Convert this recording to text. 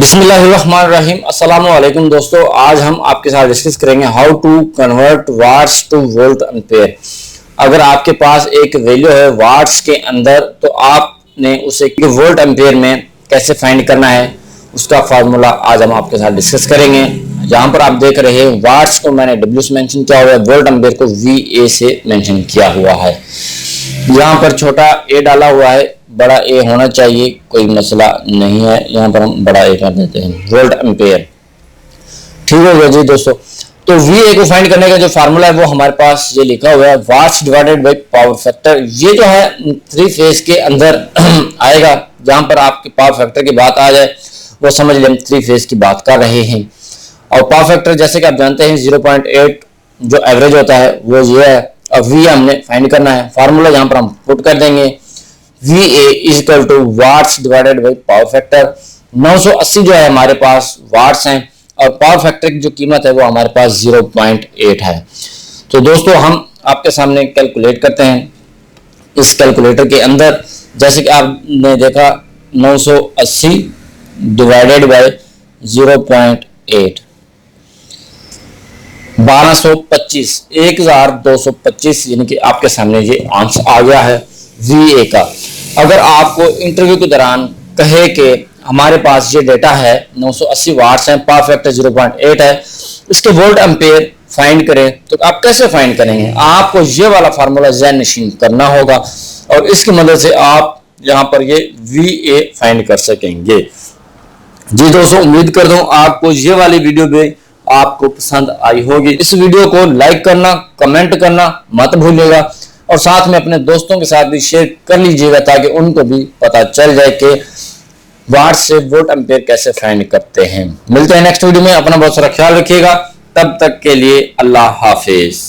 बिस्मिल्लाहिर्रहमानिर्रहीम। अस्सलाम वालेकुम दोस्तों, आज हम आपके साथ डिस्कस करेंगे how to convert watts to volt ampere. अगर आपके पास एक वैल्यू है वाट्स के अंदर, तो आपने उसे वोल्ट एम्पेयर में कैसे फाइंड करना है, उसका फार्मूला आज हम आपके साथ डिस्कस करेंगे। जहां पर आप देख रहे हैं वाट्स को मैंने डब्ल्यू से मेंशन किया हुआ है, वोल्ट एम्पेयर को VA से मेंशन किया हुआ है। यहाँ पर छोटा ए डाला हुआ है, बड़ा ए होना चाहिए, कोई मसला नहीं है। यहाँ पर हम बड़ा ए कर देते हैं, वोल्ट एम्पेयर। ठीक हो गया जी दोस्तों। तो VA को फाइंड करने का जो फार्मूला है वो हमारे पास ये लिखा हुआ है, watts divided by power factor. ये जो है 3 फेज के अंदर आएगा। जहां पर आपके पावर फैक्टर की बात आ जाए वो समझ लें 3 फेज की बात कर रहे हैं। और पावर फैक्टर जैसे कि आप जानते हैं 0.8 जो एवरेज होता है वो ये है। अब VA हमने फाइंड करना है। फार्मूला यहाँ पर हम पुट कर देंगे, VA is equal to watts divided by power factor. 980 जो है हमारे पास वाट्स हैं और पावर फैक्टर की जो कीमत है वो हमारे पास 0.8 है। तो दोस्तों हम आपके सामने कैलकुलेट करते हैं। इस कैलकुलेटर के अंदर जैसे कि आपने देखा 980 डिवाइडेड बाई 0.8 1225 यानी कि आपके सामने ये आंसर आ गया है VA का। अगर आपको इंटरव्यू के दौरान कहे कि हमारे पास ये डेटा है 980 वाट्स हैं, पावर फैक्टर 0.8 है, इसके वोल्ट एम्पेयर फाइंड करें, तो आप कैसे फाइंड करेंगे? आपको ये वाला फार्मूला ज़हन नशीन करना होगा और इसकी मदद से आप यहाँ पर ये VA फाइंड कर सकेंगे। जी दोस्तों, उम्मीद करता हूँ आपको ये वाली वीडियो भी आपको पसंद आई होगी। इस वीडियो को लाइक करना, कमेंट करना मत भूलिएगा और साथ में अपने दोस्तों के साथ भी शेयर कर लीजिएगा ताकि उनको भी पता चल जाए कि वाट्स से वोल्ट एम्पेयर कैसे फाइंड करते हैं। मिलते हैं नेक्स्ट वीडियो में। अपना बहुत सारा ख्याल रखिएगा। तब तक के लिए अल्लाह हाफिज।